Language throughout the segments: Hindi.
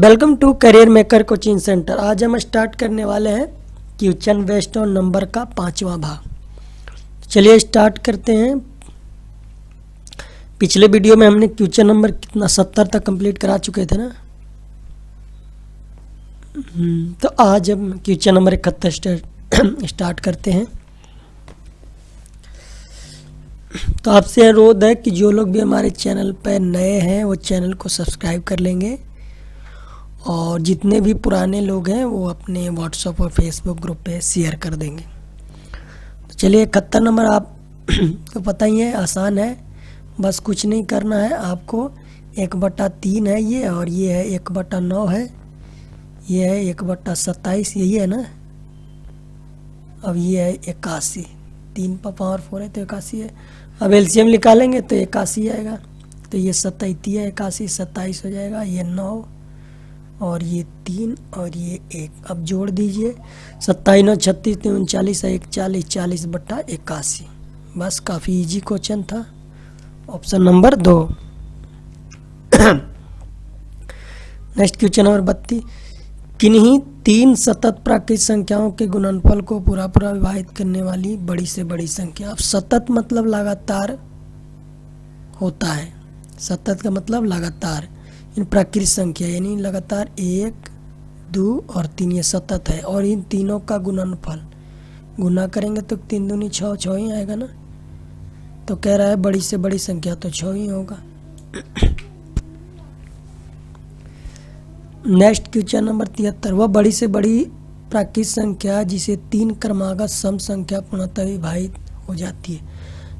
Welcome to career maker coaching centre. आज हम स्टार्ट करने वाले हैं क्वेश्चन बेस्ड ऑन नंबर का 5वां भाग। चलिए स्टार्ट करते हैं। पिछले वीडियो में हमने क्वेश्चन नंबर कितना 70 तक कंप्लीट करा चुके थे ना। तो आज हम क्वेश्चन नंबर 71 स्टार्ट करते हैं। तो आपसे अनुरोध है कि जो लोग भी हमारे चैनल पर नए हैं वो चैनल को सब्सक्राइब कर लेंगे और जितने भी पुराने लोग हैं वो अपने व्हाट्सएप और फेसबुक ग्रुप पे शेयर कर देंगे। तो चलिए 71 नंबर आप तो पता ही है, आसान है, बस कुछ नहीं करना है आपको। 1/3 है ये, और ये है 1/9 है, ये है 1/27, यही है ना। अब ये है 81, 3 पर पावर 4 है तो 81 है। अब एलसीएम निकालेंगे तो 81 आएगा, तो ये 87 है, 81 27 हो जाएगा, ये 9 और ये 3 और ये 1। अब जोड़ दीजिए, 27 9 36 39 है, 40 40/81। बस काफ़ी इजी क्वेश्चन था। Option number 2। Next question number 32। किन्हीं 3 सतत प्राकृतिक संख्याओं के गुणनफल को पूरा विभाजित करने वाली बड़ी से बड़ी संख्या। अब सतत मतलब लगातार होता है, सतत का मतलब लगातार। इन प्राकृतिक संख्या यानी लगातार 1 2 और 3 ये सतत है, और इन तीनों का गुणनफल गुना करेंगे तो 3 दूनी 6 6 ही आएगा ना। तो कह रहा है बड़ी से बड़ी संख्या तो 6 ही होगा। Next question number 73। वह बड़ी से बड़ी प्राकृतिक संख्या जिसे 3 क्रमागत सम संख्या पूर्णतः विभाजित हो जाती है।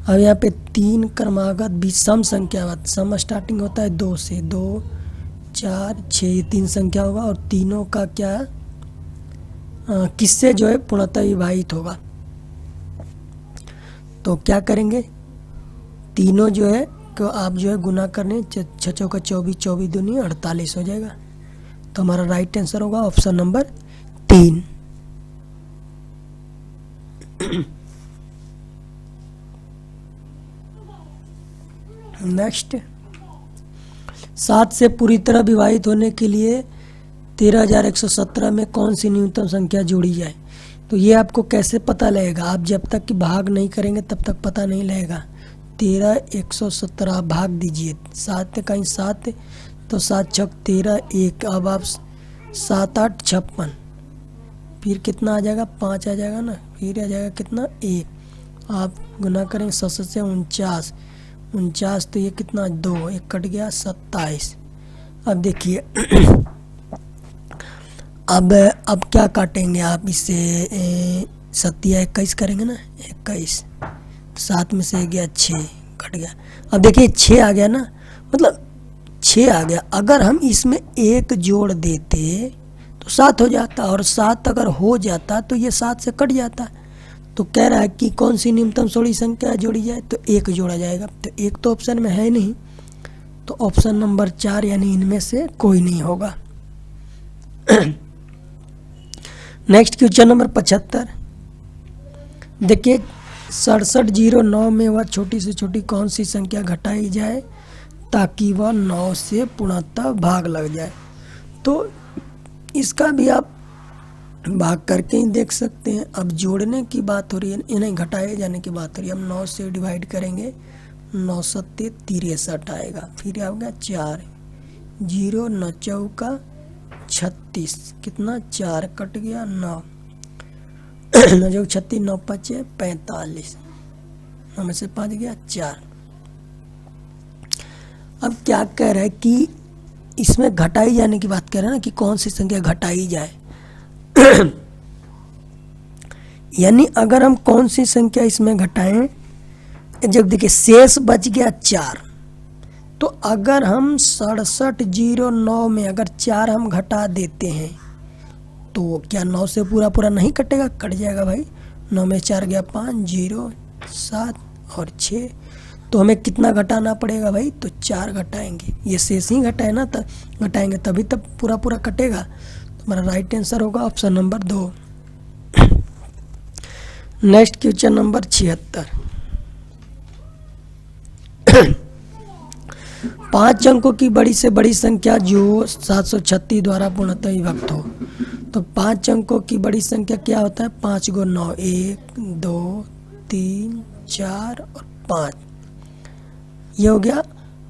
अब यहाँ पे 3 क्रमागत भी सम संख्या, सम स्टार्टिंग होता है 2 से, 2 4 6 ये 3 संख्या होगा, और तीनों का क्या किससे जो है पूर्णतः विभाजित होगा। तो क्या करेंगे, तीनों जो है को आप जो है गुना करने, 6 चौका 24 24 दूनी 48 हो जाएगा। तो हमारा राइट आंसर होगा ऑप्शन नंबर 3। नेक्स्ट, 7 से पूरी तरह विभाजित होने के लिए 13,117 में कौन सी न्यूनतम संख्या जोड़ी जाए। तो ये आपको कैसे पता लगेगा, आप जब तक कि भाग नहीं करेंगे तब तक पता नहीं लगेगा। 13,117 भाग दीजिए, 7 कहीं 7 तो 7 छक 13 1। अब आप 7 8 56, फिर कितना आ जाएगा 5 आ जाएगा ना, फिर आ जाएगा कितना 1। आप गुना करेंगे 7 से 49 तो ये कितना 2 1 कट गया 27। अब देखिए अब क्या काटेंगे आप इसे, 7 या 21 करेंगे ना, 21। 7 में से गया 6 कट गया। अब देखिए 6 आ गया ना, मतलब 6 आ गया। अगर हम इसमें 1 जोड़ देते तो 7 हो जाता, और 7 अगर हो जाता तो ये 7 से कट जाता। तो कह रहा है कि कौन सी न्यूनतम सोड़ी संख्या जोड़ी जाए, तो 1 जोड़ा जाएगा। तो 1 तो ऑप्शन में है नहीं, तो ऑप्शन नंबर 4 यानी इनमें से कोई नहीं होगा। Next question number 75। देखिए 6709 में वह छोटी से छोटी कौन सी संख्या घटाई जाए ताकि वह 9 से पूर्णतः भाग लग जाए। तो इसका भी आप भाग करके ही देख सकते हैं। अब जोड़ने की बात हो रही है, इन्हें घटाए जाने की बात हो रही है। हम 9 से डिवाइड करेंगे, 9 7 63 आएगा, फिर आएगा 4 0 9 चौका 36, कितना 4 कट गया 9 9 जो 36 9 5 45, 9 में से 5 गया 4। अब क्या कह रहा है कि इसमें घटाई जाने की बात कर रहे हैं ना, कि कौन सी संख्या घटाई जाए। यानी अगर हम कौन सी संख्या इसमें घटाएं, जब देखिए शेष बच गया 4, तो अगर हम 6709 में अगर 4 हम घटा देते हैं तो क्या 9 से पूरा नहीं कटेगा, कट जाएगा भाई। 9 में 4 गया 5 0 7 और 6। तो हमें कितना घटाना पड़ेगा भाई, तो 4 घटाएंगे। ये शेष ही घटाए ना, तब घटाएंगे तभी तब पूरा कटेगा। तो हमारा राइट आंसर होगा option number 2। Next question number 76। 5 अंकों की बड़ी से बड़ी संख्या जो 736 द्वारा पूर्णतः विभक्त हो। तो 5 अंकों की बड़ी संख्या क्या होता है? 5 × 9, 1 2 3 4 और 5, ये हो गया।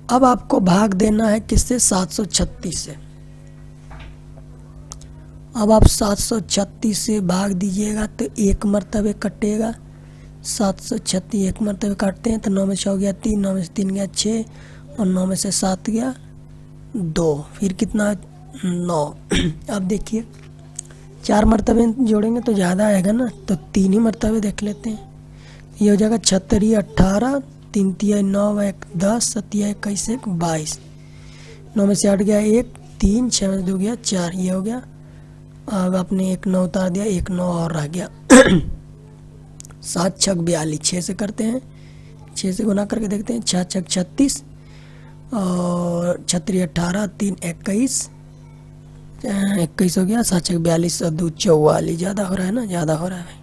अब आपको भाग देना है किससे? 736 से। अब आप 736 से भाग दीजिएगा तो एक मर्तबे कटेगा। 736 एक मर्तबे काटते हैं तो 9 में से हो गया 3, 9 में से 3 गया 6 और 9 में से 7 गया 2, फिर कितना? 9। अब देखिए 4 मर्तबे जोड़ेंगे तो ज़्यादा आएगा ना, तो 3 ही मर्तबे देख लेते हैं। ये हो जाएगा 36 18, 3 तिया 9, 1 10, 7 21 1 22, 9 में से 8 गया 1, 3, 6 में से 2 गया 4, ये हो गया। अब आपने 1 9 उतार दिया, 1 9 और रह गया। 7 छक 42, 6 से करते हैं, 6 से गुना करके देखते हैं। 6 छक 36 और 36 18, 3 21, 21 हो गया। 7 छक 42 और 2 44, ज़्यादा हो रहा है ना, ज़्यादा हो रहा है।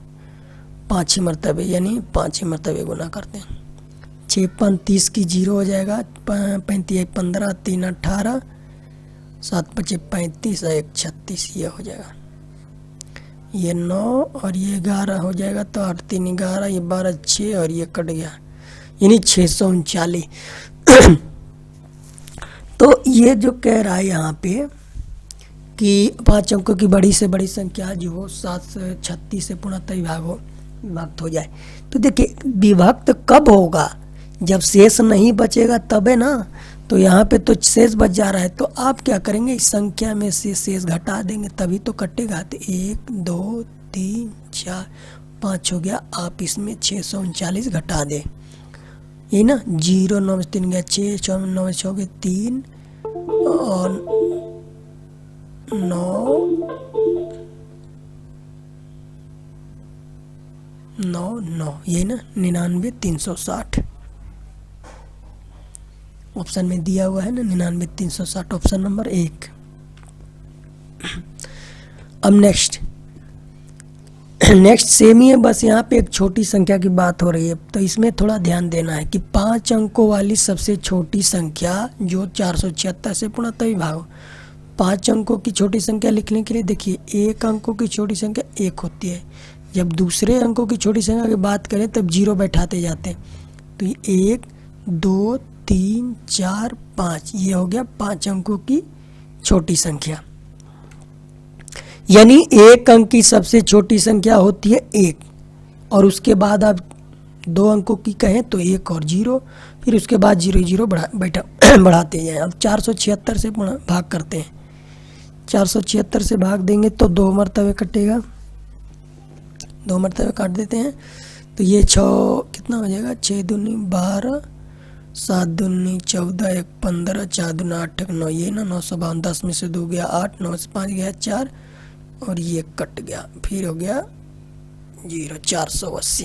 5 ही मरतबे, यानी 5 ही मरतबे गुना करते हैं। 6 5 30 की 0 हो जाएगा। 35 15, 3 18, 7 5 35 और 1 36, ये हो जाएगा। ये 9 और ये 11 हो जाएगा, तो 8 3 11, ये 12 6 और ये कट गया, यानी 639। तो ये जो कह रहा है यहाँ पे कि 5 अंकों की बड़ी से बड़ी संख्या जो हो 736 से पूर्णतः विभक्त हो जाए। तो देखिए विभक्त कब होगा? जब शेष नहीं बचेगा तबे ना। तो यहाँ पे तो शेष बच जा रहा है, तो आप क्या करेंगे? इस संख्या में से शेष घटा देंगे तभी तो कटेगा। तो 1 2 3 4 5 हो गया, आप इसमें 639 घटा दें, ये ना। 0 9 में 3 गया 6, 4 9 में 6 गए 3 और 9 9 9, ये ना 99 360 ऑप्शन में दिया हुआ है ना, 99 360 ऑप्शन नंबर 1। अब नेक्स्ट सेम ही है, बस यहाँ पे एक छोटी संख्या की बात हो रही है, तो इसमें थोड़ा ध्यान देना है कि 5 अंकों वाली सबसे छोटी संख्या जो 476 से पूर्णतः विभाग हो। 5 अंकों की छोटी संख्या लिखने के लिए देखिए 1 अंकों की छोटी संख्या 1 होती है। जब दूसरे अंकों की छोटी संख्या की बात करें तब 0 बैठाते जाते हैं। तो ये 1 2 3 4 5, ये हो गया 5 अंकों की छोटी संख्या। यानी 1 अंक की सबसे छोटी संख्या होती है 1, और उसके बाद आप 2 अंकों की कहें तो 1 और 0, फिर उसके बाद 0 0 बढ़ाते जाएं। अब 476 से भाग करते हैं। 476 से भाग देंगे तो 2 मरतबे कटेगा, 2 मरतबे काट देते हैं। तो ये 6 कितना हो जाएगा? 6 दूनी 12, 7 दूनी 14, 1 15, 4 दूना 8 9, ये ना 952। 10 में से 2 गया 8, 9 से 5 गया 4 और ये कट गया, फिर हो गया 0 480।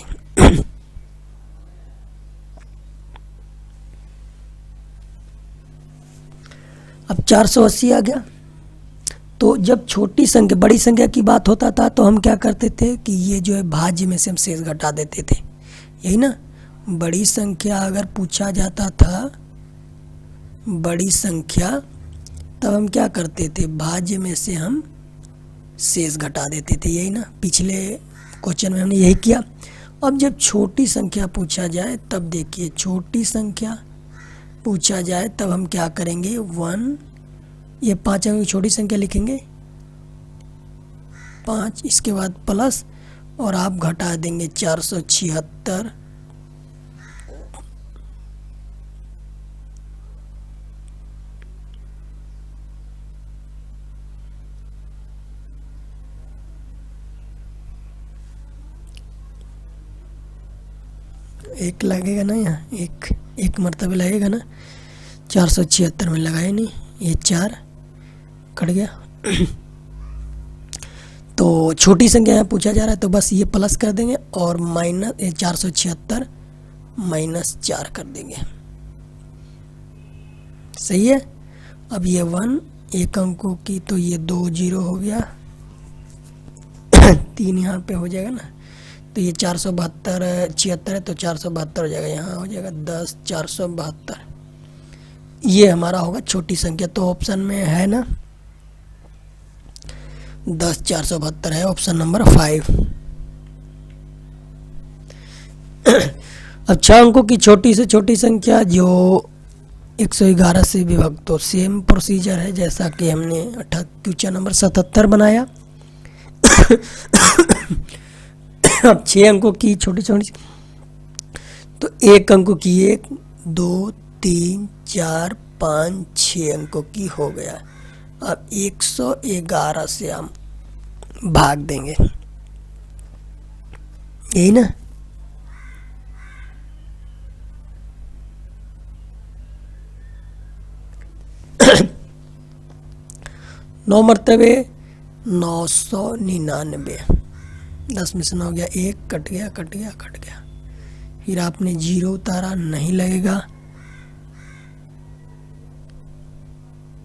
अब 480 आ गया। तो जब छोटी संख्या बड़ी संख्या की बात होता था तो हम क्या करते थे कि ये जो है भाज्य में से हम शेष घटा देते थे, यही ना। बड़ी संख्या अगर पूछा जाता था, बड़ी संख्या, तब हम क्या करते थे? भाज्य में से हम शेष घटा देते थे, यही ना। पिछले क्वेश्चन में हमने यही किया। अब जब छोटी संख्या पूछा जाए तब देखिए, छोटी संख्या पूछा जाए तब हम क्या करेंगे? 1, ये 5 अंक की छोटी संख्या लिखेंगे 5, इसके बाद प्लस और आप घटा देंगे 476। एक लगेगा ना, यहाँ एक मरतबे लगेगा ना। 476 में लगाए नहीं, ये 4 कट गया। तो छोटी संख्या यहाँ पूछा जा रहा है तो बस ये प्लस कर देंगे और माइनस 476 माइनस 4 कर देंगे, सही है। अब ये 1 1 अंकों की, तो ये 2 0 हो गया। 3 यहाँ पे हो जाएगा ना, तो ये 472 76 है तो 472 हो जाएगा, यहाँ हो जाएगा 10 472। ये हमारा होगा छोटी संख्या। तो ऑप्शन में है ना 10,472 है ऑप्शन नंबर 5। अब 6 अंकों की छोटी से छोटी संख्या जो 111 से विभक्त, तो सेम प्रोसीजर है जैसा कि हमने क्वेश्चन नंबर 77 बनाया। अब 6 अंकों की छोटी छोटी, तो 1 अंकों की 1, 2, 3, 4, 5, 6 अंकों की हो गया। अब 111 से हम भाग देंगे, यही ना। नौ मरतबे 999, 10 में से 9 गया, 1 कट गया कट गया कट गया। फिर आपने 0 उतारा, नहीं लगेगा,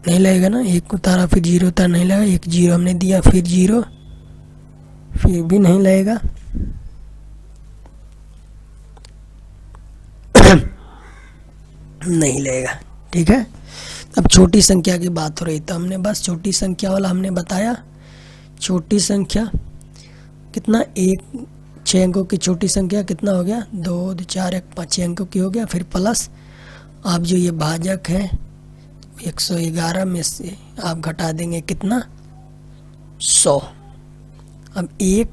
नहीं लगेगा ना। 1 उतारा फिर 0 उतारा, नहीं लगा। 1 0 हमने दिया, फिर 0, फिर भी नहीं लगेगा। नहीं लगेगा, ठीक है। अब छोटी संख्या की बात हो रही, तो हमने बस छोटी संख्या वाला हमने बताया। छोटी संख्या कितना, 6 अंकों की छोटी संख्या कितना हो गया, 2, 4, 1, 5, 6 अंकों की हो गया। फिर प्लस आप जो ये भाजक है 111 में से आप घटा देंगे कितना, 100। अब 1,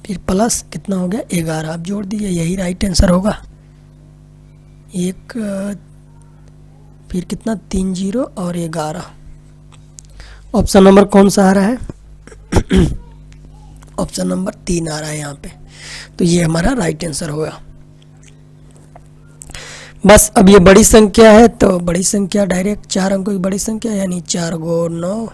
फिर प्लस कितना हो गया, 11, आप जोड़ दीजिए, यही राइट आंसर होगा। 1, फिर कितना, 3 0 और 11। ऑप्शन नंबर कौन सा आ रहा है? ऑप्शन नंबर 3 आ रहा है यहाँ पे। तो ये हमारा राइट आंसर होगा। बस अब ये बड़ी संख्या है, तो बड़ी संख्या डायरेक्ट 4 अंकों की बड़ी संख्या, यानी 4 × 9,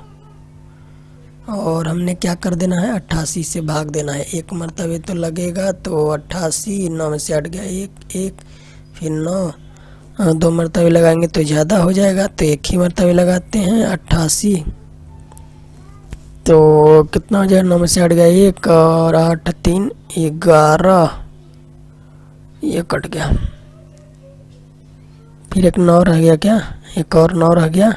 और हमने क्या कर देना है, 88 से भाग देना है। 1 मरतबे तो लगेगा, तो 88, 9 में से हट गया 1, फिर 9, 2 मरतबे लगाएंगे तो ज़्यादा हो जाएगा, तो 1 ही मरतबे लगाते हैं, 88। तो कितना हो जाएगा, 9 में से हट गया 1 और 8, 3, 11, ये कट गया। फिर एक 9 रह गया, क्या एक और 9 रह गया,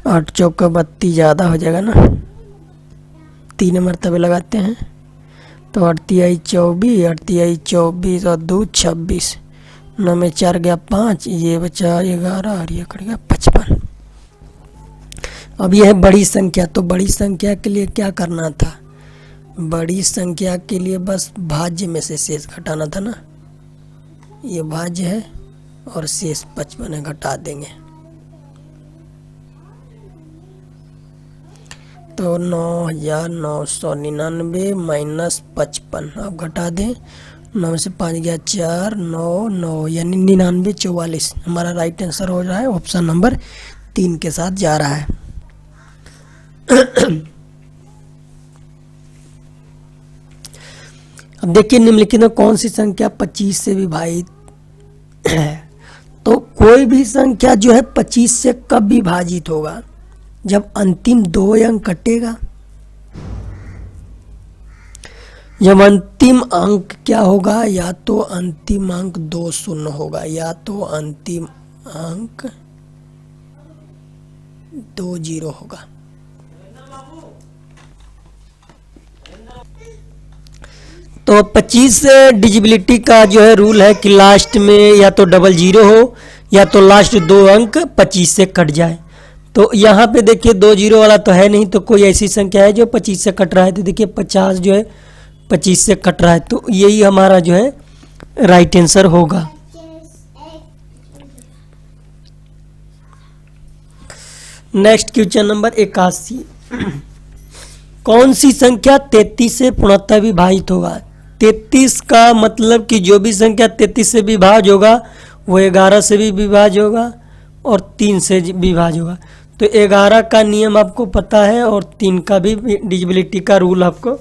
8 चौका 32, ज़्यादा हो जाएगा ना। 3 मरतबे लगाते हैं, तो 8 तिहाई 24, 8 तिहाई 24 और 2 26, 9 में 4 गया 5, ये बचा 11 और ये कट गया 55। अब यह है बड़ी संख्या। तो बड़ी संख्या के लिए क्या करना था, बड़ी संख्या के लिए बस भाज्य में से शेष घटाना था ना। ये भाज्य है और शेष 55 है, घटा देंगे। तो 9,999 माइनस 55 आप घटा दें। 9 में से 5 गया 4, 9, 9 यानी 99, 44 हमारा राइट आंसर हो रहा है। ऑप्शन नंबर 3 के साथ जा रहा है। अब देखिए निम्नलिखित में कौन सी संख्या 25 से विभाजित है। तो कोई भी संख्या जो है 25 से कब विभाजित होगा, जब अंतिम 2 अंक कटेगा। जब अंतिम अंक क्या होगा, या तो अंतिम अंक 2 शून्य होगा, या तो अंतिम अंक 2 0 होगा। तो 25 डिजिबिलिटी का जो है रूल है कि लास्ट में या तो डबल 0 हो, या तो लास्ट 2 अंक 25 से कट जाए। तो यहाँ पे देखिए 2 0 वाला तो है नहीं, तो कोई ऐसी संख्या है जो 25 से कट रहा है। तो देखिए 50 जो है 25 से कट रहा है, तो यही हमारा जो है राइट आंसर होगा। Next question number 81। कौन सी संख्या 33 से पूर्णतः विभाजित होगा। 33 का मतलब कि जो भी संख्या 33 से विभाज्य होगा वो 11 से भी विभाज्य होगा और 3 से विभाज्य होगा। तो 11 का नियम आपको पता है और 3 का भी डिजिबिलिटी का रूल आपको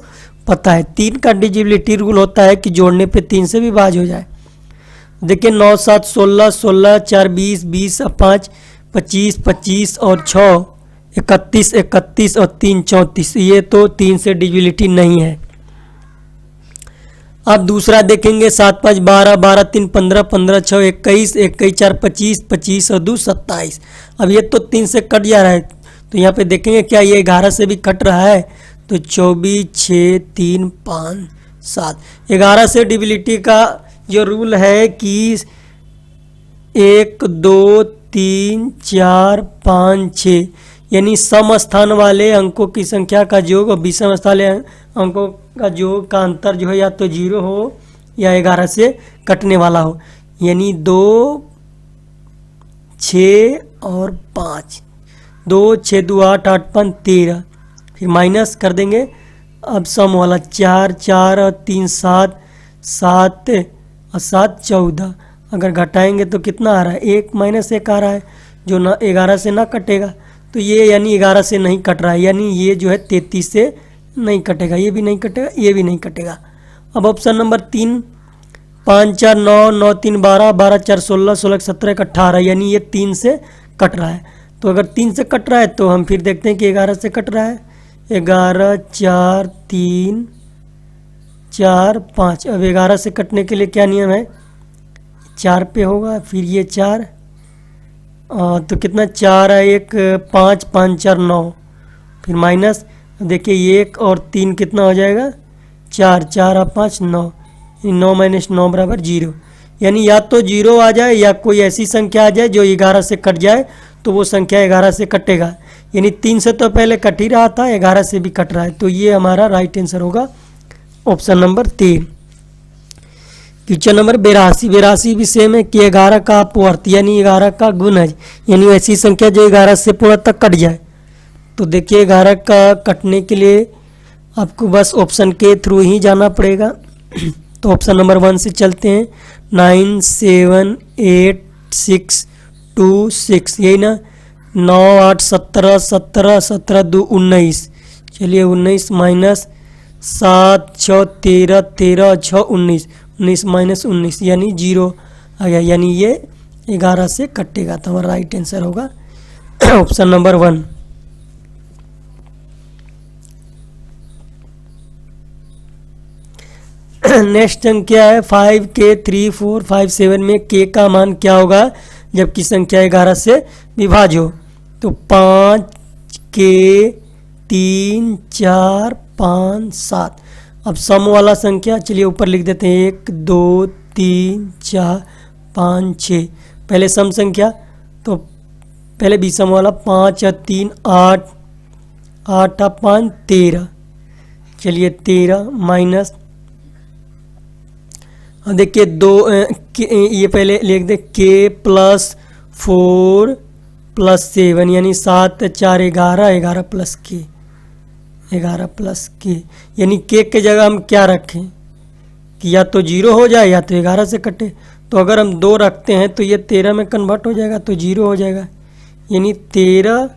पता है। 3 का डिजिबिलिटी रूल होता है कि जोड़ने पे 3 से विभाज्य हो जाए। देखिए 9 7 16, 16 4 20, 20 5 25, 25 और 6 31, 31 और 3 34। ये तो 3 से डिजिबिलिटी नहीं है। अब दूसरा देखेंगे 7 5 12, 12 3 15, 15 6 21, 21 4 25, 25 और 2 27। अब ये तो 3 से कट जा रहा है, तो यहाँ पे देखेंगे क्या ये 11 से भी कट रहा है, तो 24 6 3 5 7। 11 से डिविलिटी का जो रूल है कि 1 2 3 4 5 6, यानी सम स्थान वाले अंकों की संख्या का योग और विषम स्थान वाले अंकों का योग का अंतर जो है या तो 0 हो या 11 से कटने वाला हो, यानी 2 6 और 5, 2 6 2 8 8 5 13, फिर माइनस कर देंगे। अब सम वाला 4 4 और 3 7, 7 और 7 14, अगर घटाएंगे तो कितना आ रहा है, 1 माइनस 1 आ रहा है जो ना 11 से ना कटेगा, तो ये यानी 11 से नहीं कट रहा है, यानी ये जो है 33 से नहीं कटेगा, ये भी नहीं कटेगा, ये भी नहीं कटेगा। अब ऑप्शन नंबर 3, 5 4 9 9 3 12, 12 4 16, 16 17 18, यानी ये 3 से कट रहा है। तो अगर 3 से कट रहा है तो हम फिर देखते हैं कि 11 से कट रहा है, 11 4 3 4 5। अब 11 से कटने के लिए क्या नियम है, 4 पे होगा, फिर ये 4, तो कितना 4 है, 1 5 5 4 9, फिर माइनस, देखिए 1 और 3 कितना हो जाएगा, 4 4 और 5 9, 9 माइनस 9 बराबर 0, यानी या तो 0 आ जाए या कोई ऐसी संख्या आ जाए जो 11 से कट जाए, तो वो संख्या 11 से कटेगा, यानी 3 से तो पहले कट ही रहा था, 11 से भी कट रहा है, तो ये हमारा राइट आंसर होगा ऑप्शन नंबर 3। क्वेश्चन नंबर 82, 82 भी सेम है कि 11 का अपवर्त यानी 11 का गुण है, यानी ऐसी संख्या जो 11 से पूरा तक कट जाए। तो देखिए 11 का कटने के लिए आपको बस ऑप्शन के थ्रू ही जाना पड़ेगा। तो ऑप्शन नंबर 1 से चलते हैं, 9 7 8 6 2 6, यही ना, 9 8 17 17 17 2 19, चलिए 19 माइनस 7 6 13 13 6 19, 19 माइनस 19 यानी 0 आ गया, यानी ये 11 से कटेगा, तो हमारा राइट आंसर होगा ऑप्शन नंबर 1। नेक्स्ट संख्या है 5k 3 4 5 7 में k का मान क्या होगा जबकि संख्या 11 से विभाज्य हो। तो 5k 3 4 5 7। अब सम वाला संख्या चलिए ऊपर लिख देते हैं, 1 2 3 4 5 6। पहले सम संख्या तो पहले विषम वाला 5 और 3 8, 8 और 5 13, चलिए 13 माइनस, देखिए 2 ये पहले लिख दे k प्लस 4 प्लस 7 यानी 7 4 11, 11 प्लस k, 11 प्लस k, यानी k के जगह हम क्या रखें कि या तो 0 हो जाए या तो 11 से कटे। तो अगर हम 2 रखते हैं तो ये 13 में कन्वर्ट हो जाएगा तो 0 हो जाएगा, यानी 13,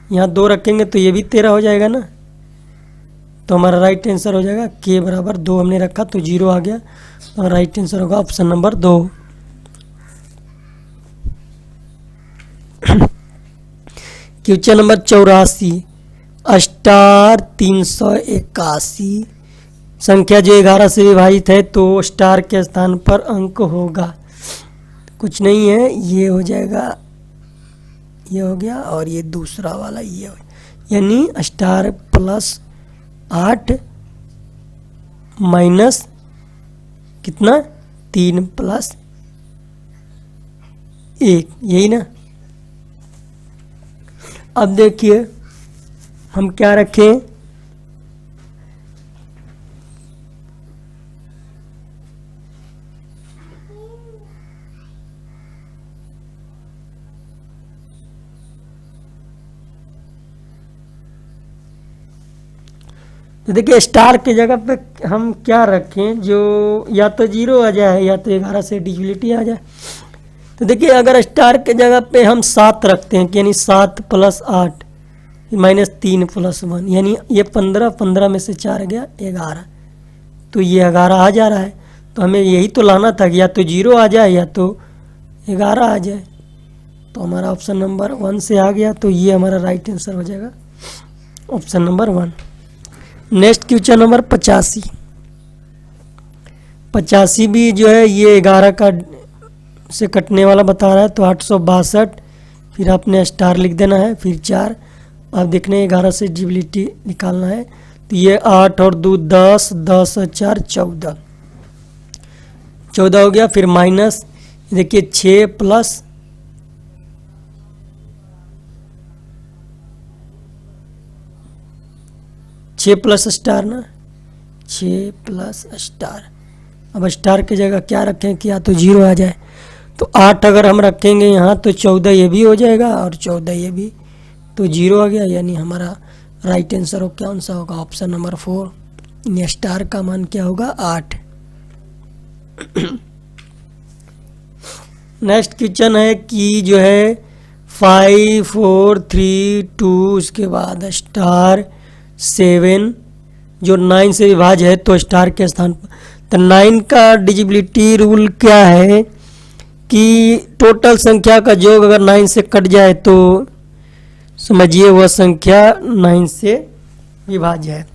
यहाँ 2 रखेंगे तो ये भी 13 हो जाएगा ना। तो हमारा राइट आंसर हो जाएगा k बराबर 2 हमने रखा तो 0 आ गया, और राइट आंसर होगा option number 2। Question number 84, star 381 संख्या जो 11 से विभाजित है तो स्टार के स्थान पर अंक होगा। कुछ नहीं है, ये हो जाएगा, ये हो गया और ये दूसरा वाला ये हो, यानी स्टार प्लस 8 माइनस कितना 3 प्लस 1, यही ना। अब देखिए हम क्या रखें, तो देखिए स्टार के जगह पे हम क्या रखें जो या तो 0 आ जाए या तो 11 से डिविजिबिलिटी आ जाए। तो देखिए अगर स्टार के जगह पे हम 7 रखते हैं यानी 7 प्लस 8 माइनस 3 प्लस 1, यानी ये 15, 15 में से 4 गया 11, तो ये 11 आ जा रहा है। तो हमें यही तो लाना था कि या तो 0 आ जाए या तो 11 आ जाए। तो हमारा ऑप्शन नंबर 1 से आ गया, तो ये हमारा राइट आंसर हो जाएगा option number 1। Next question number 85, 85 भी जो है ये 11 का से कटने वाला बता रहा है, तो 862, फिर आपने स्टार लिख देना है, फिर 4। आप देखने 11 से डिजिबिलिटी निकालना है, तो ये 8 और 2 10, 10 और 4 14, 14 हो गया। फिर माइनस देखिए 6 प्लस 6 प्लस स्टार ना, 6 प्लस स्टार। अब स्टार की जगह क्या रखें कि या तो 0 आ जाए, तो 8 अगर हम रखेंगे यहाँ तो 14 ये भी हो जाएगा और 14 ये भी, तो 0 आ गया। यानी हमारा राइट आंसर हो कौन सा होगा, ऑप्शन नंबर 4। यानी स्टार का मान क्या होगा, 8। नेक्स्ट क्वेश्चन है कि जो है 5 4 3 2 उसके बाद स्टार 7 जो 9 से विभाज्य है, तो स्टार के स्थान पर, तो 9 का डिजिबिलिटी रूल क्या है कि टोटल संख्या का योग अगर 9 से कट जाए तो समझिए वह संख्या 9 से विभाज्य है।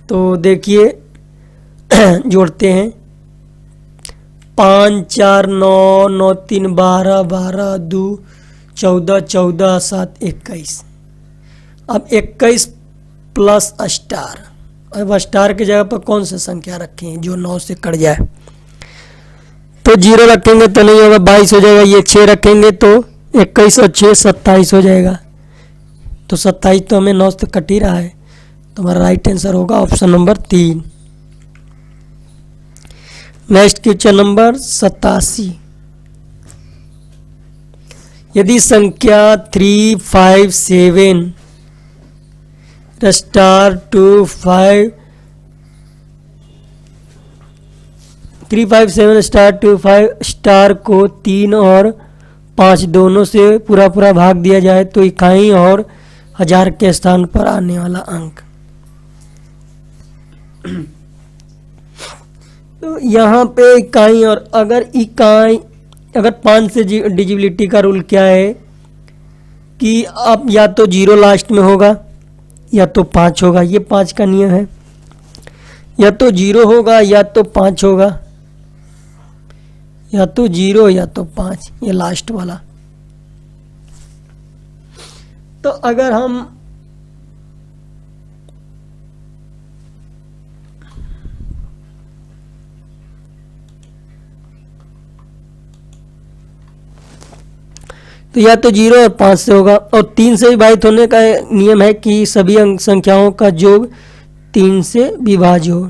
तो देखिए जोड़ते हैं, 5 4 9 9 3 12 12 2 14 14 7 21। अब 21 प्लस स्टार, अब स्टार की जगह पर कौन सी संख्या रखें जो 9 से कट जाए, तो 0 रखेंगे तो नहीं होगा, 22 हो जाएगा। ये 6 रखेंगे तो 21 और 6 27 हो जाएगा, तो 27 तो हमें 9 से कट ही रहा है, तो हमारा राइट आंसर होगा option number 3। Next question number 87, यदि संख्या 3 5 7 स्टार 2 5 3 5 7 स्टार 2 5 स्टार को 3 और 5 दोनों से पूरा पूरा भाग दिया जाए तो इकाई और हजार के स्थान पर आने वाला अंक। तो यहाँ पे इकाई, और अगर 5 से डिजिबिलिटी का रूल क्या है कि अब या तो 0 लास्ट में होगा या तो 5 होगा, ये 5 का नियम है, या तो 0 होगा या तो 5 होगा, या तो 0 या तो 5, ये लास्ट वाला। तो अगर हम तो या तो 0 और 5 से होगा, और 3 से विभाजित होने का नियम है कि सभी अंक संख्याओं का योग 3 से विभाज्य हो।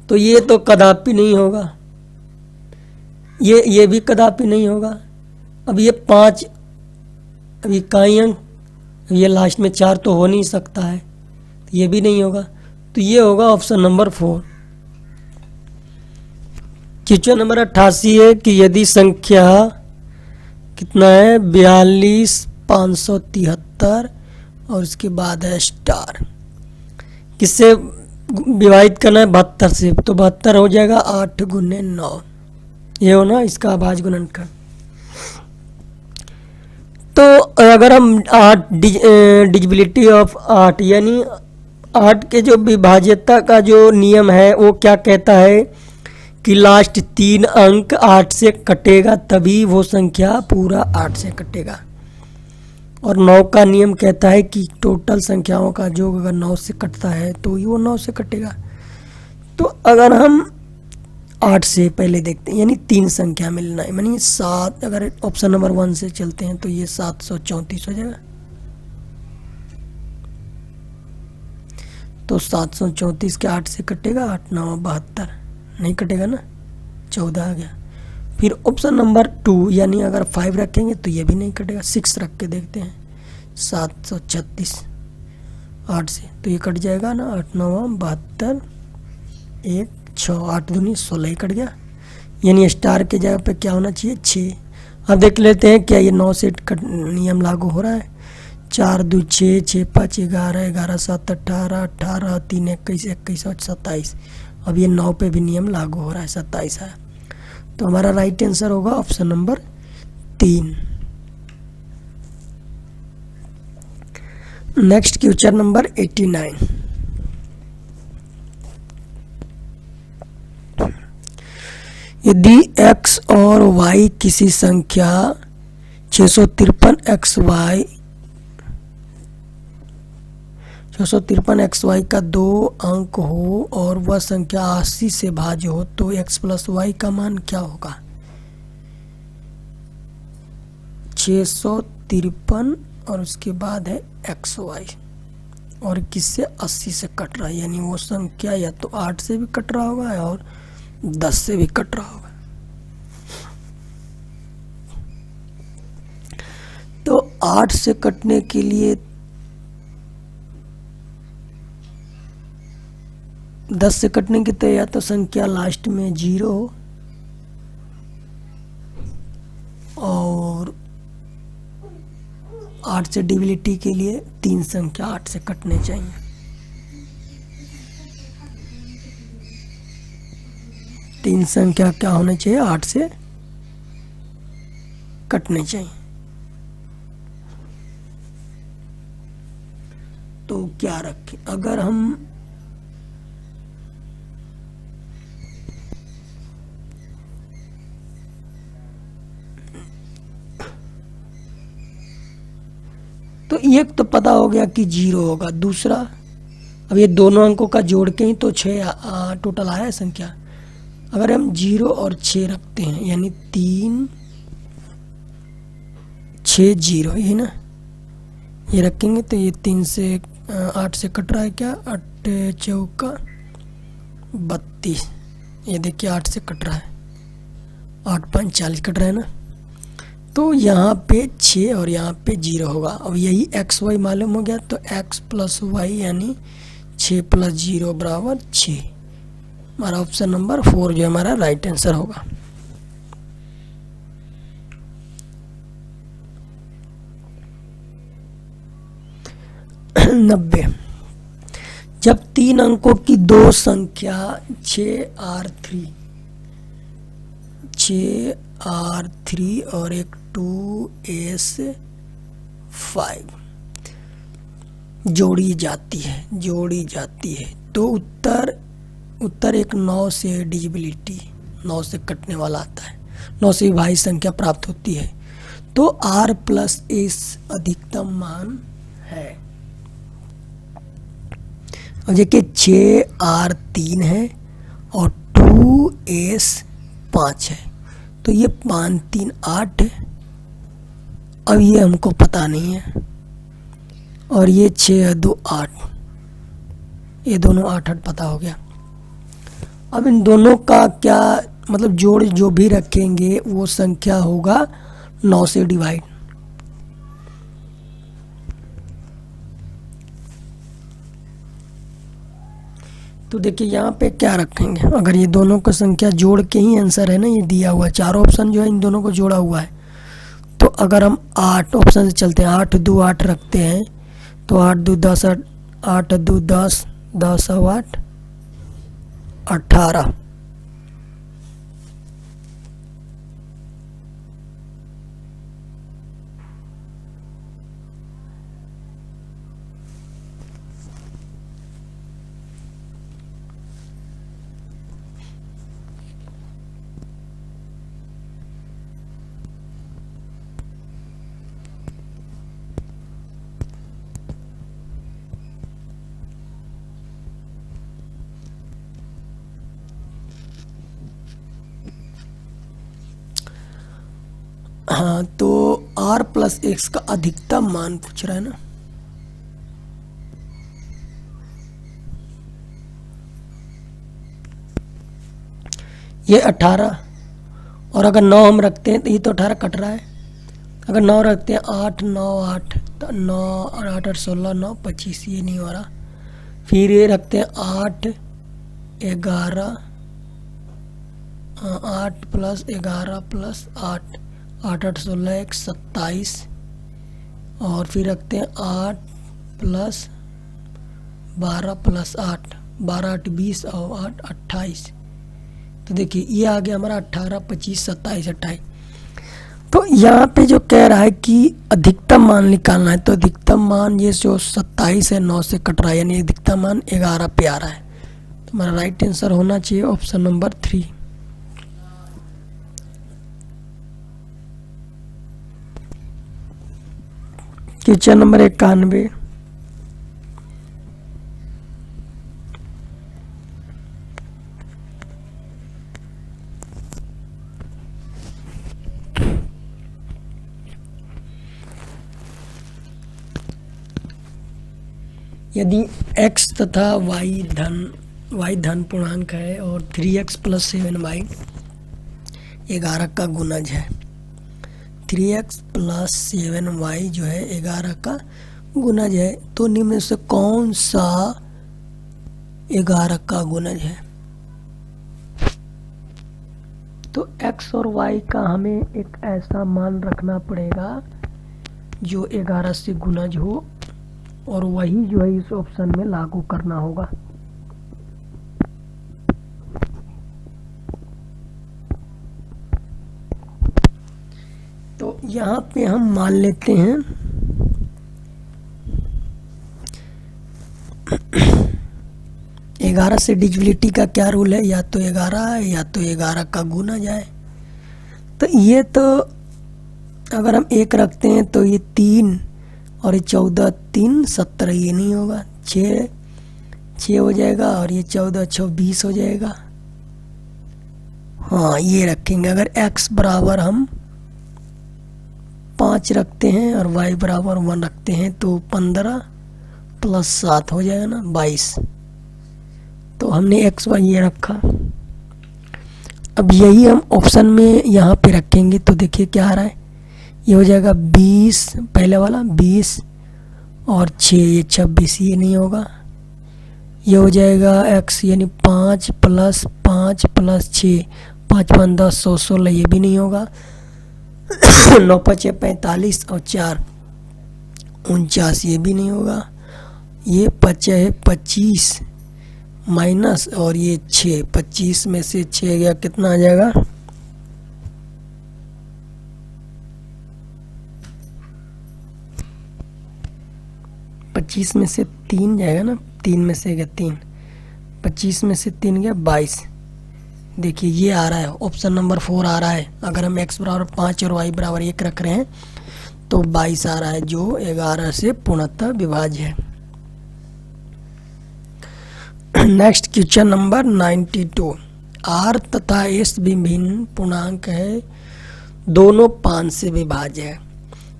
तो ये तो कदापि नहीं होगा, ये भी कदापि नहीं होगा। अब ये 5 अब इकाई अंक, ये लास्ट में 4 तो हो नहीं सकता है, तो ये भी नहीं होगा, तो ये होगा ऑप्शन नंबर 4। क्वेश्चन नंबर 88 है कि यदि संख्या कितना है 42 573 और उसके बाद है स्टार, किससे विभाजित करना है 72 से, तो 72 हो जाएगा 8 गुने 9, ये हो ना इसका अभाज्य गुणनखंड। तो अगर हम 8 डिजिबिलिटी ऑफ 8 यानी 8 के जो विभाज्यता का जो नियम है वो क्या कहता है कि लास्ट 3 अंक 8 से कटेगा तभी वो संख्या पूरा 8 से कटेगा, और 9 का नियम कहता है कि टोटल संख्याओं का योग अगर 9 से कटता है तो ही वो 9 से कटेगा। तो अगर हम 8 से पहले देखते हैं यानी 3 संख्या मिलना है, यानी 7, अगर ऑप्शन नंबर 1 से चलते हैं तो ये 734 हो जाएगा, तो 734 के 8 से कटेगा, 8 9 72 नहीं कटेगा ना, 14 आ गया। फिर ऑप्शन नंबर 2 यानी अगर 5 रखेंगे तो ये भी नहीं कटेगा, 6 रख के देखते हैं, 736 8 से, तो ये कट जाएगा ना, 8 9 72 1 6 8 दूनी 16 ही कट गया, यानी स्टार के जगह पे क्या होना चाहिए 6। अब देख लेते हैं क्या ये 9 से नियम लागू हो रहा है। 4 2 6, 6 5 11, 11 7 18, 18 3 21, 21 और 27। अब ये 9 पे भी नियम लागू हो रहा है, 27 है। तो हमारा राइट आंसर होगा option number 3। Next question number 89। यदि x और y किसी संख्या 653xy का 2 अंक हो और वह संख्या 80 से भाज्य हो तो x प्लस वाई का मान क्या होगा? 653 और उसके बाद है xy और किससे 80 से कट रहा है, यानी वो संख्या या तो 8 से भी कट रहा होगा और 10 से भी कट रहा होगा। तो 8 से कटने के लिए 10 से कटने की तो या तो संख्या लास्ट में 0 हो और 8 से डिविलिटी के लिए 3 संख्या 8 से कटने चाहिए। तीन संख्या क्या होने चाहिए? 8 से कटने चाहिए। तो क्या रखें? अगर हम तो एक तो पता हो गया कि 0 होगा, दूसरा अब ये दोनों अंकों का जोड़ के ही तो 6 टोटल आया है संख्या। अगर हम 0 और 6 रखते हैं यानी 3 6 0, ये ना, ये रखेंगे तो ये 3 से 8 से कट रहा है क्या? 8 चौका 32, ये देखिए 8 से कट रहा है, 8 5 40 कट रहा है ना। तो यहाँ पे 6 और यहाँ पे 0 होगा। अब यही एक्स वाई मालूम हो गया तो x प्लस वाई यानी 6 प्लस 0 बराबर 6। हमारा ऑप्शन नंबर 4 जो हमारा राइट आंसर होगा। नब्बे। जब 3 अंकों की 2 संख्या 6r3 और एक 2s5 जोड़ी जाती है तो उत्तर एक 9 से डिजिबिलिटी 9 से कटने वाला आता है, 9 से भाई संख्या प्राप्त होती है। तो r प्लस एस अधिकतम मान है। अब देखिए 6r3 है और 2s5 है तो ये 5 3 8 है। अब ये हमको पता नहीं है और ये 6 2 8, ये दोनों 8 8 पता हो गया। अब इन दोनों का क्या मतलब जोड़ जो भी रखेंगे वो संख्या होगा 9 से डिवाइड। तो देखिए यहाँ पे क्या रखेंगे, अगर ये दोनों को संख्या जोड़ के ही आंसर है ना, ये दिया हुआ है 4 ऑप्शन जो है इन दोनों को जोड़ा हुआ है। तो अगर हम 8 ऑप्शन से चलते हैं, 8 2 8 रखते हैं तो 8 2 10 8 2 10 10 8 18। हाँ तो r प्लस एक्स का अधिकतम मान पूछ रहा है ना। ये 18 और अगर 9 हम रखते हैं तो ये तो 18 कट रहा है। अगर 9 रखते हैं 8 9 8 तो 9 और 8 8 16 9 25, ये नहीं हो रहा। फिर ये रखते हैं 8 11 8 प्लस 11 प्लस 8 8 8 16 1 27 और फिर रखते हैं 8 प्लस 12 प्लस 8, 12 8 20 और 8 28। तो देखिए ये आ गया हमारा 18 25 27 28। तो यहाँ पे जो कह रहा है कि अधिकतम मान निकालना है, तो अधिकतम मान ये जो 27 है 9 से कट रहा है, यानी अधिकतम मान 11 पे आ रहा है। तो हमारा राइट आंसर होना चाहिए ऑप्शन नंबर 3। क्वेश्चन नंबर 91, यदि x तथा y धन पूर्णांक है और 3x प्लस 7y 11 का गुणज है। 3x प्लस 7y जो है 11 का गुणज है, तो निम्न में से कौन सा 11 का गुणज है? तो x और y का हमें एक ऐसा मान रखना पड़ेगा जो 11 से गुणज हो, और वही जो है इस ऑप्शन में लागू करना होगा। तो यहाँ पे हम मान लेते हैं 11 से डिविजिबिलिटी का क्या रूल है, या तो 11 है या तो 11 का गुना जाए। तो ये तो अगर हम 1 रखते हैं तो ये 3 और ये 14 3 17, ये नहीं होगा। 6 हो जाएगा, और ये 14 6 20 हो जाएगा। हाँ ये रखेंगे। अगर x बराबर हम 5 रखते हैं और y बराबर 1 रखते हैं तो 15 प्लस 7 हो जाएगा ना 22। तो हमने x y ये रखा। अब यही हम ऑप्शन में यहाँ पे रखेंगे, तो देखिए क्या आ रहा है। ये हो जाएगा 20, पहले वाला 20 और 6 ये 26, ये नहीं होगा। ये हो जाएगा x यानी 5 प्लस 5 प्लस 6, 5 5 10 100 16, ये भी नहीं होगा। 9 5 45 और 4 49, ये भी नहीं होगा। ये 5 है 25 माइनस, और ये 6, 25 में से 6 गया कितना आ जाएगा? 25 में से 3 जाएगा ना, 3 में से गया 3, 25 में से 3 गया 22। देखिए ये आ रहा है, ऑप्शन नंबर 4 आ रहा है। अगर हम x बराबर 5 और y बराबर 1 रख रहे हैं तो 22 आ रहा है, जो 11 से पूर्णतः विभाज्य है। नेक्स्ट क्वेश्चन नंबर 92, r तथा s विभिन्न पूर्णांक है, दोनों 5 से विभाज्य है।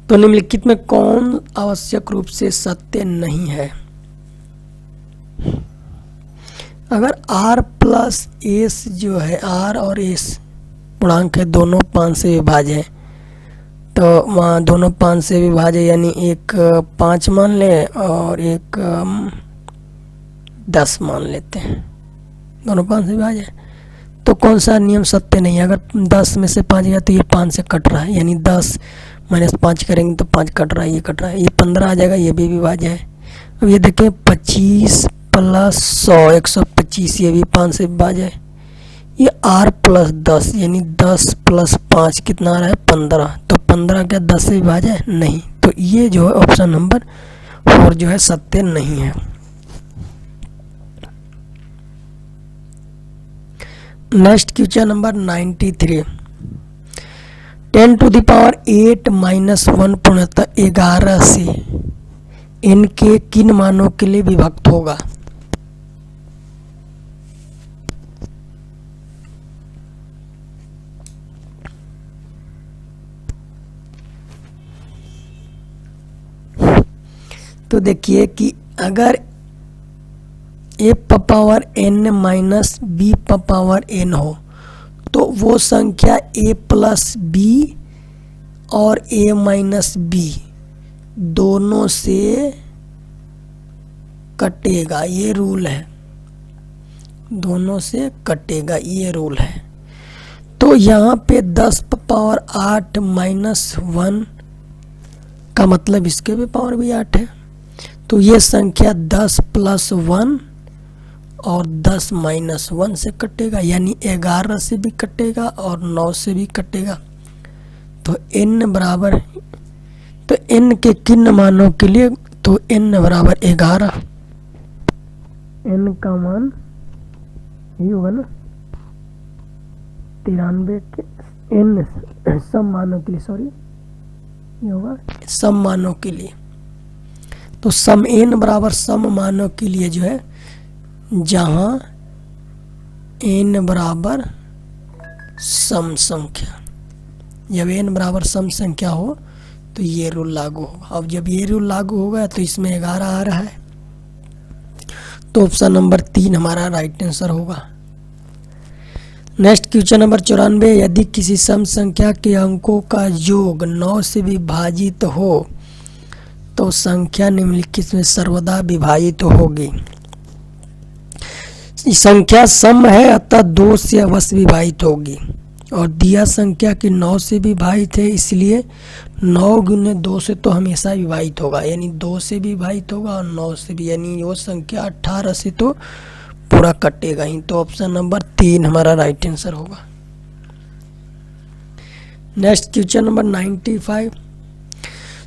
तो निम्नलिखित में कौन आवश्यक रूप से सत्य नहीं है? अगर r प्लस एस जो है, r और s पूर्णांक है, दोनों 5 से विभाज्य है, तो वहाँ दोनों 5 से विभाज्य यानी एक 5 मान ले और एक 10 मान लेते हैं। दोनों 5 से विभाज्य है, तो कौन सा नियम सत्य नहीं है? अगर 10 में से 5 गया तो ये 5 से कट रहा है, यानी 10 माइनस 5 करेंगे तो 5 कट रहा है, ये कट रहा है, ये 15 आ जाएगा, ये भी विभाज्य है। अब ये देखें 25 प्लस 100 125, ये भी 5 से विभाज्य है। ये r प्लस 10 यानी 10 प्लस 5 कितना आ रहा है? 15। तो 15 क्या 10 से विभाज्य है? नहीं। तो ये जो है ऑप्शन नंबर 4 जो है सत्य नहीं है। Next question number 93, 10 to the power 8 minus 1 पूर्णतः 11 से n के किन मानों के लिए विभक्त होगा? तो देखिए कि अगर a power n minus b power n हो तो वो संख्या a प्लस b और a माइनस b दोनों से कटेगा, ये रूल है। दोनों से कटेगा, ये रूल है। तो यहाँ पे 10 पावर 8 माइनस 1 का मतलब इसके भी पावर भी 8 है। तो ये संख्या 10 + 1 और 10 - 1 से कटेगा, यानी 11 से भी कटेगा और 9 से भी कटेगा। तो n बराबर, तो n के किन मानों के लिए, तो n बराबर 11, n का मान ये होगा ना 93 के n सम मानों के लिए, सॉरी ये होगा सम मानों के लिए। तो सम n बराबर सम मानों के लिए जो है, जहां n बराबर सम संख्या, जब n बराबर सम संख्या हो तो ये रूल लागू होगा। अब जब ये रूल लागू होगा तो इसमें 11 आ रहा है, तो ऑप्शन नंबर 3 हमारा राइट आंसर होगा। नेक्स्ट क्वेश्चन नंबर 94, यदि किसी सम संख्या के अंकों का योग 9 से विभाजित हो तो संख्या निम्नलिखित में सर्वदा विभाजित होगी। संख्या सम है अतः 2 से अवश्य विभाजित होगी, और दिया संख्या की 9 से विभाजित है, इसलिए 9 × 2 से तो हमेशा विभाजित होगा, यानी 2 से विभाजित होगा और 9 से भी, यानी वो संख्या 18 से तो पूरा कटेगा ही। तो ऑप्शन नंबर 3 हमारा राइट आंसर होगा। नेक्स्ट क्वेश्चन नंबर 95,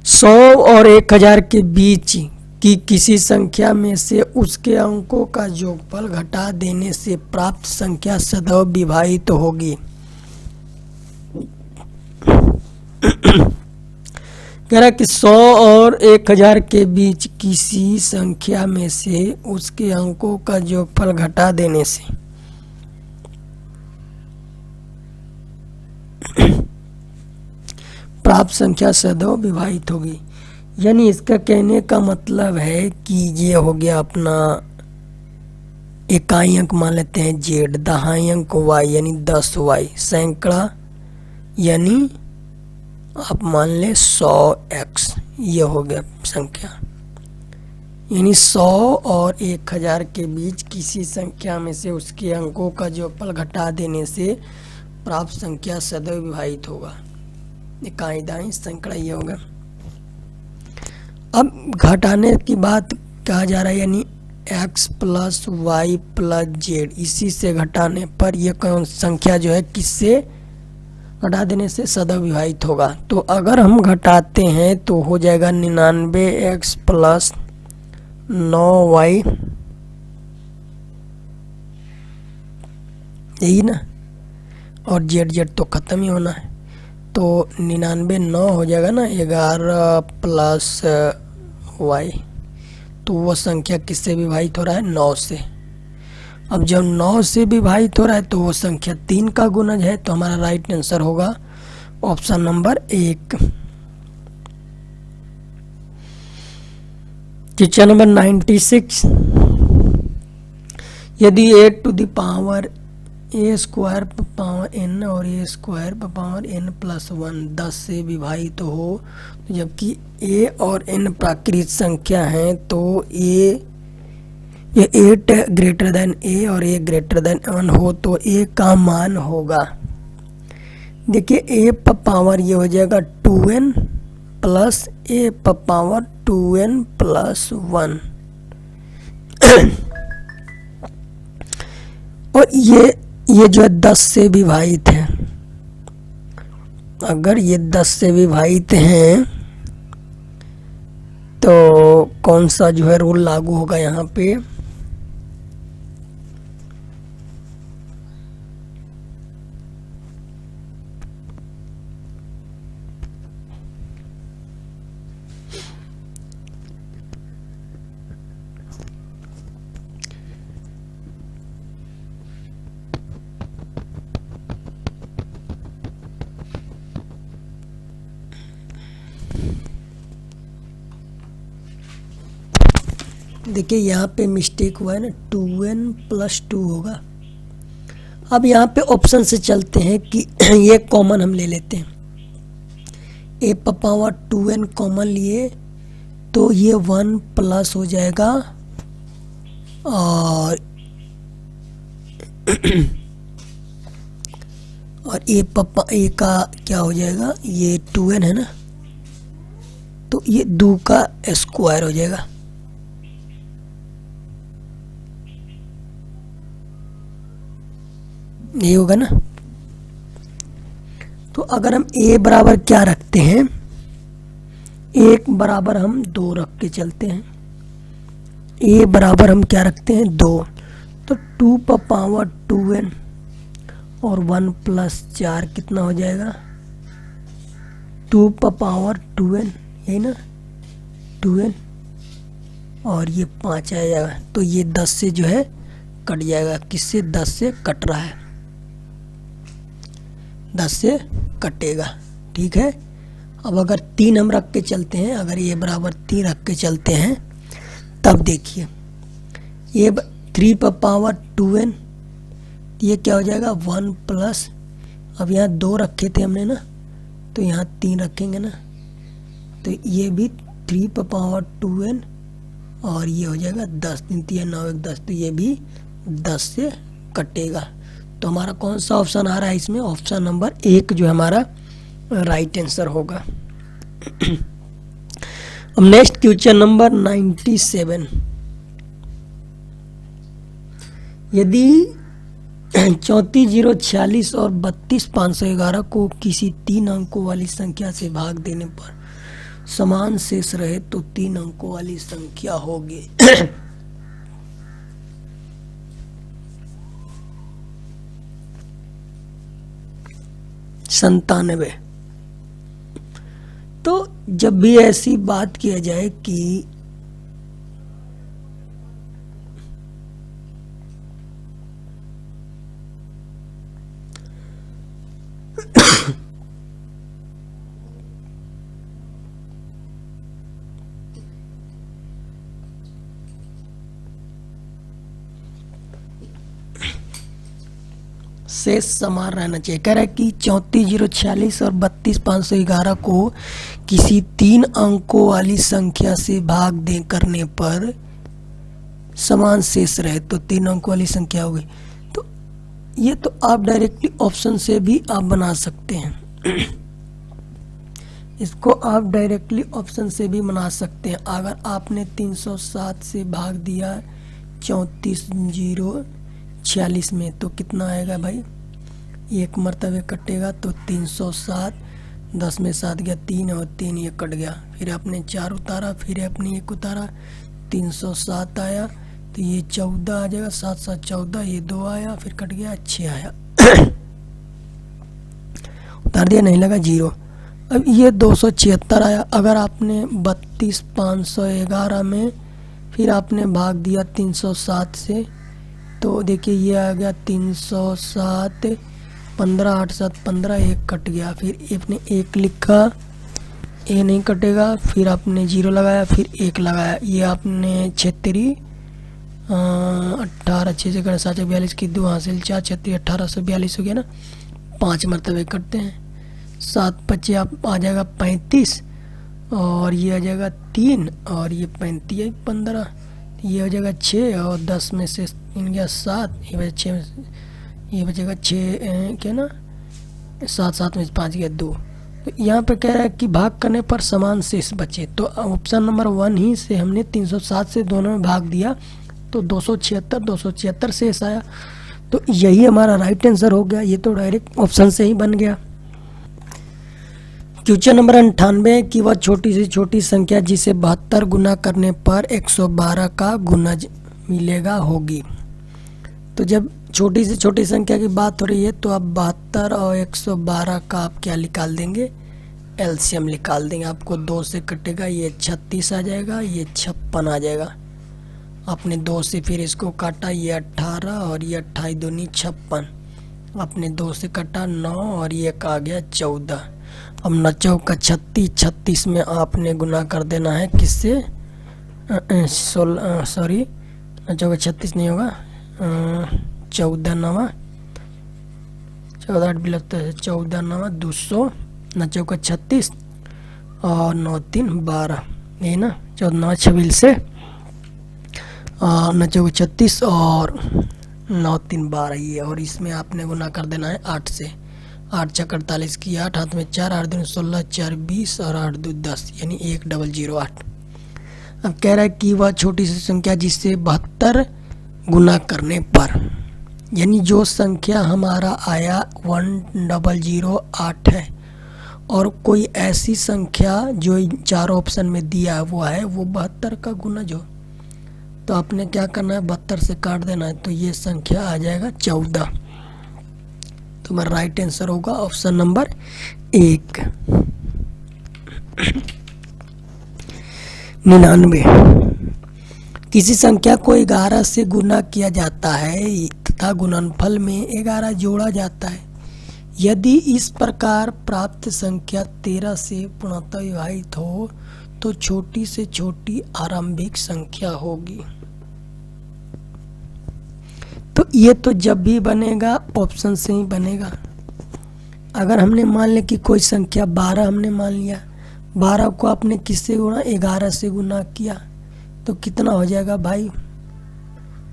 100 और 1000 के बीच की किसी संख्या में से उसके अंकों का योगफल घटा देने से प्राप्त संख्या सदैव विभाजित होगी। कह रहा कि 100 और 1000 के बीच किसी संख्या में से उसके अंकों का योगफल घटा देने से प्राप्त संख्या सदैव विभाजित होगी। यानी इसका कहने का मतलब है कि ये हो गया अपना इकाई अंक मान लेते हैं z, दहाई अंक y यानी 10y, सैकड़ा यानी आप मान ले 100x, ये हो गया संख्या। यानी 100 और 1000 के बीच किसी संख्या में से उसके अंकों का योगफल घटा देने से प्राप्त संख्या सदैव विभाजित होगा। इकाई दाई सैकड़ा ये होगा। अब घटाने की बात कहा जा रहा है, यानी x + y + z, इसी से घटाने पर यह कौन संख्या जो है किससे घटा देने से सदैव विभाजित होगा। तो अगर हम घटाते हैं तो हो जाएगा 99x + 9y, यही ना, और z तो खत्म ही होना है, तो 99 9 हो जाएगा ना, 11 + y, तो वो संख्या किससे विभाजित हो रहा है, 9 से। अब जब 9 से विभाजित हो रहा है तो वो संख्या 3 का गुणज है, तो हमारा राइट आंसर होगा ऑप्शन नंबर 1। क्वेश्चन नंबर 96, यदि a⁴n और a²n+1 10 से विभाजित हो, तो जबकि a और n प्राकृत संख्या हैं, तो ये 8 > a और a > 1 हो तो a का मान होगा, देखिए a पर पावर ये हो जाएगा 2n + a पर पावर 2n + 1 और ये जो है 10 से विभाजित है। अगर ये 10 से विभाजित हैं तो कौन सा जो है रूल लागू होगा यहाँ पे, देखिए यहाँ पे मिस्टेक हुआ है ना, 2n + 2 होगा। अब यहाँ पे ऑप्शन से चलते हैं कि ये कॉमन हम ले लेते हैं, a पर पावर 2n कॉमन लिए तो ये 1 प्लस हो जाएगा और a का क्या हो जाएगा, ये 2n है ना, तो ये 2 का स्क्वायर हो जाएगा। ये होगा ना। तो अगर हम a बराबर क्या रखते हैं, 1 बराबर हम 2 रख के चलते हैं, a बराबर हम क्या रखते हैं 2, तो 2 पर पावर 2n और 1 प्लस 4 कितना हो जाएगा 2 पर पावर 2n, यही ना 2n, और ये 5 आ जाएगा। तो ये 10 से जो है कट जाएगा, किससे 10 से कट रहा है, 10 से कटेगा। ठीक है। अब अगर 3 हम रख के चलते हैं, अगर ये बराबर 3 रख के चलते हैं, तब देखिए ये 3 पर पावर 2n, ये क्या हो जाएगा 1 प्लस, अब यहाँ 2 रखे थे हमने ना, तो यहाँ 3 रखेंगे ना, तो ये भी 3 पर पावर 2n और ये हो जाएगा 10, 3 3 9 1 10, तो ये भी 10 से कटेगा। तो हमारा कौन सा ऑप्शन आ रहा है इसमें, ऑप्शन नंबर 1 जो हमारा राइट आंसर होगा। अब नेक्स्ट क्वेश्चन नंबर 97, यदि 34,046 और 32,511 को किसी 3 अंकों वाली संख्या से भाग देने पर समान शेष रहे तो 3 अंकों वाली संख्या होगी। 97। तो जब भी ऐसी बात किया जाए कि शेष समान रहना चाहिए, कह रहा है कि 34,046 और 32,511 को किसी 3 अंकों वाली संख्या से भाग दे करने पर समान शेष रहे तो 3 अंकों वाली संख्या होगी। तो ये तो आप डायरेक्टली ऑप्शन से भी आप बना सकते हैं। इसको आप डायरेक्टली ऑप्शन से भी बना सकते हैं। अगर आपने 307 से भाग दिया 34,046 में तो कितना आएगा भाई, एक मरतबे कटेगा तो 307, 10 में 7 गया 3 और 3 ये कट गया, फिर आपने 4 उतारा, फिर आपने 1 उतारा, 307 आया तो ये 14 आ जाएगा, 7 7 14, ये 2 आया, फिर कट गया 6 आया। उतार दिया, नहीं लगा 0। अब ये 276 आया। अगर आपने 32,511 में फिर आपने भाग दिया 307 से, तो देखिए ये आ गया 307, 15 8 7 15, 1 कट गया, फिर आपने 1 लिखा, ए नहीं कटेगा, फिर आपने 0 लगाया, फिर 1 लगाया, ये आपने 36 18 6 से 7 42 की 2 हासिल 4 36 1842 हो गया ना। 5 मरतबे कटते हैं, 7 बचे आप आ जाएगा 35 और ये आ जाएगा 3 और ये 35 15, ये हो जाएगा 6 और 10 में से इन गया 7, ये बचे 6, ये बचेगा 6 क्या ना 7 7 में से 5 गया 2। तो यहाँ पे कह रहा है कि भाग करने पर समान शेष बचे, तो ऑप्शन नंबर 1 ही से हमने 307 से दोनों में भाग दिया तो 276 शेष आया। तो यही हमारा राइट आंसर हो गया। ये तो डायरेक्ट ऑप्शन से ही बन गया। क्वेश्चन नंबर 98 कि वह छोटी से छोटी संख्या जिसे 72 गुना करने पर 112 का गुणज मिलेगा होगी। तो जब छोटी से छोटी संख्या की बात हो रही है तो आप 72 और 112 का आप क्या निकाल देंगे, एलसीएम निकाल देंगे। आपको 2 से कटेगा, ये 36 आ जाएगा, ये 56 आ जाएगा। आपने 2 से फिर इसको काटा, ये 18 और ये 28 दूनी 56, आपने 2 से काटा 9 और ये आ गया 14। अब 9 चौका 36, 36 में आपने गुना कर देना है किससे, 16 सॉरी 9 चौका 36 नहीं होगा, 14 9 14 8 भी लगता है, 14 9 200, 9 चौका 36 और 9 3 12, यही ना 14 9 26 से 9 चौका 36 और 9 3 12 ये, और इसमें आपने गुना कर देना है 8 से। 8 छक 48 की 8, हाथ में 4, 8 दूनी 16, 4 20 और 8 दो 10 यानी 1008। अब कह रहा है कि वह छोटी सी संख्या जिससे 72 गुना करने पर, यानी जो संख्या हमारा आया 1008 है और कोई ऐसी संख्या जो 4 ऑप्शन में दिया हुआ है वो 72 का गुणज हो, तो आपने क्या करना है 72 से काट देना है, तो ये संख्या आ जाएगा 14। तो हमारा राइट आंसर होगा ऑप्शन नंबर 1। 99, किसी संख्या को 11 से गुना किया जाता है तथा गुणनफल में 11 जोड़ा जाता है। यदि इस प्रकार प्राप्त संख्या 13 से पूर्णतः विभाजित हो तो छोटी से छोटी आरंभिक संख्या होगी। तो ये तो जब भी बनेगा ऑप्शन से ही बनेगा। अगर हमने मान लिया कि कोई संख्या 12 हमने मान लिया, 12 को आपने किससे गुणा 11 से गुना किया तो कितना हो जाएगा भाई,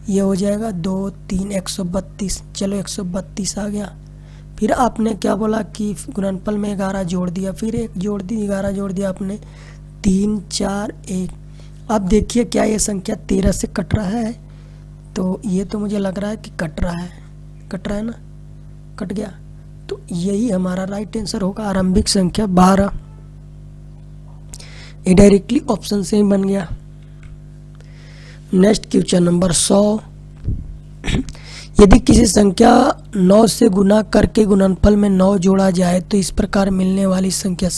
ये हो जाएगा 2 3 132। चलो 132 आ गया। फिर आपने क्या बोला कि गुणनफल में 11 जोड़ दिया, फिर एक जोड़ दी 11 जोड़ दिया आपने 3 4 1। अब देखिए क्या ये संख्या 13 से कट रहा है, तो ये तो मुझे लग रहा है कि कट रहा है ना, कट गया। तो यही हमारा राइट आंसर होगा आरंभिक संख्या 12। ये डायरेक्टली ऑप्शन से ही बन गया। नेक्स्ट क्वेश्चन नंबर 100, यदि किसी संख्या 9 से गुना करके गुणनफल में 9 जोड़ा जाए तो इस प्रकार मिलने वाली संख्या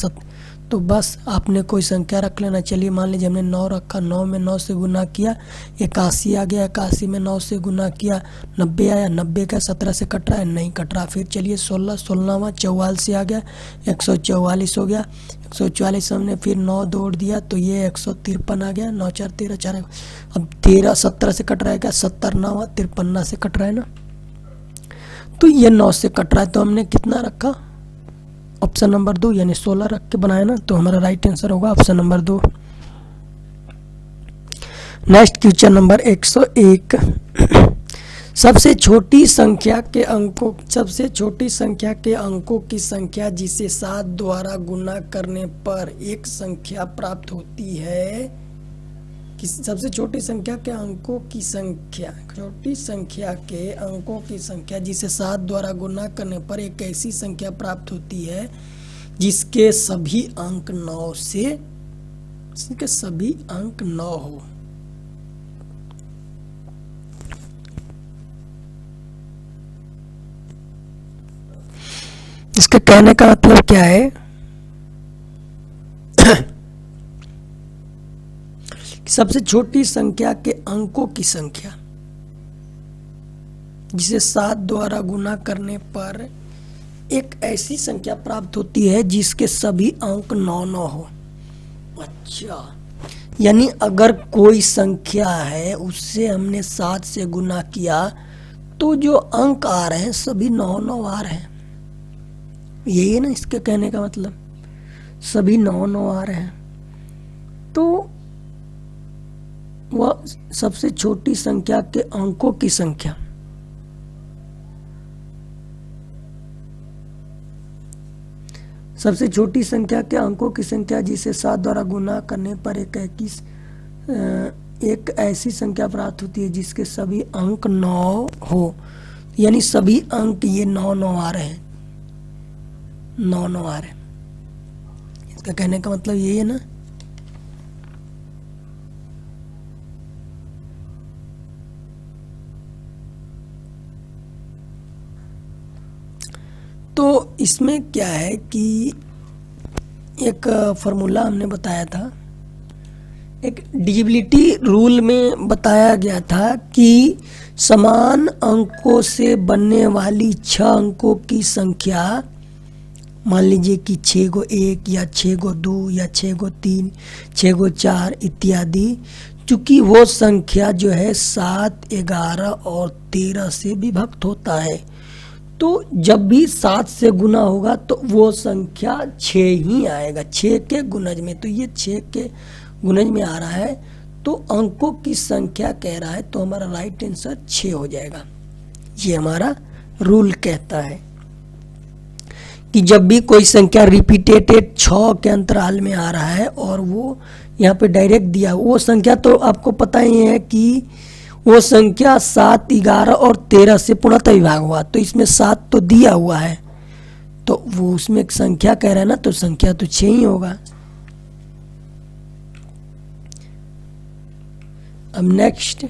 तो बस आपने कोई संख्या रख लेना। चलिए मान लीजिए हमने 9 रखा, 9 में 9 से गुना किया 81 आ गया, 81 में 9 से गुना किया 90 आया, 90 का 17 से कट रहा है, नहीं कट रहा। फिर चलिए 16, 16वां 44 आ गया, 144 हो गया, 144 हमने फिर 9 जोड़ दिया तो ये 153 आ गया, 9 4 13 4। अब 13 17 से कट रहा है क्या, 70 9 53 से कट रहा है ना, तो ये 9 से कट रहा है, तो हमने कितना रखा ऑप्शन नंबर 2 यानी 16 रख के बनाया ना, तो हमारा राइट आंसर होगा option number 2। Next question number 101, सबसे छोटी संख्या के अंकों की संख्या जिसे 7 द्वारा गुना करने पर एक संख्या प्राप्त होती है। सबसे छोटी संख्या के अंकों की संख्या जिसे 7 द्वारा गुना करने पर एक ऐसी संख्या प्राप्त होती है जिसके सभी अंक 9 हो। इसके कहने का मतलब क्या है, सबसे छोटी संख्या के अंकों की संख्या जिसे 7 द्वारा गुना करने पर एक ऐसी संख्या प्राप्त होती है जिसके सभी अंक 9 हो। अच्छा, यानी अगर कोई संख्या है उससे हमने 7 से गुना किया तो जो अंक आ रहे हैं सभी 9 आ रहे हैं, यही है ना इसके कहने का मतलब, सभी 9 आ रहे हैं। तो वह सबसे छोटी संख्या के अंकों की संख्या जिसे 7 द्वारा गुना करने पर एक ऐसी संख्या प्राप्त होती है जिसके सभी अंक 9 हो, यानी सभी अंक ये 9 आ रहे हैं, 9 आ रहे हैं। इसका कहने का मतलब यही है ना। तो इसमें क्या है कि एक फार्मूला हमने बताया था, एक डिविजिबिलिटी रूल में बताया गया था कि समान अंकों से बनने वाली 6 अंकों की संख्या, मान लीजिए कि 6 को 1 या 6 को 2 या 6 को 3, 6 को 4 इत्यादि, चूंकि वो संख्या जो है 7, 11 और 13 से विभक्त होता है, तो जब भी 7 से गुना होगा तो वो संख्या 6 ही आएगा, 6 के गुणज में। तो ये 6 के गुणज में आ रहा है, तो अंकों की संख्या कह रहा है, तो हमारा राइट आंसर 6 हो जाएगा। ये हमारा रूल कहता है कि जब भी कोई संख्या रिपीटेटेड 6 के अंतराल में आ रहा है और वो यहाँ पे डायरेक्ट दिया, वो संख्या तो आपको पता ही है कि वो संख्या 7, 11 और 13 से पूर्णतः विभाग हुआ, तो इसमें 7 तो दिया हुआ है, तो वो उसमें एक संख्या कह रहा है ना, तो संख्या तो 6 ही होगा। अब नेक्स्ट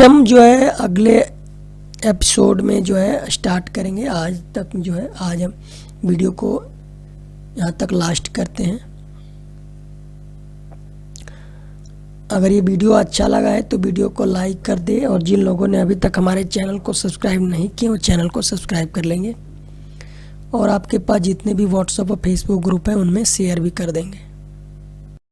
हम जो है अगले एपिसोड में जो है स्टार्ट करेंगे। आज तक जो है आज हम वीडियो को यहाँ तक लास्ट करते हैं। अगर ये वीडियो अच्छा लगा है तो वीडियो को लाइक कर दे, और जिन लोगों ने अभी तक हमारे चैनल को सब्सक्राइब नहीं किया वो चैनल को सब्सक्राइब कर लेंगे, और आपके पास जितने भी व्हाट्सएप और फेसबुक ग्रुप हैं उनमें शेयर भी कर देंगे।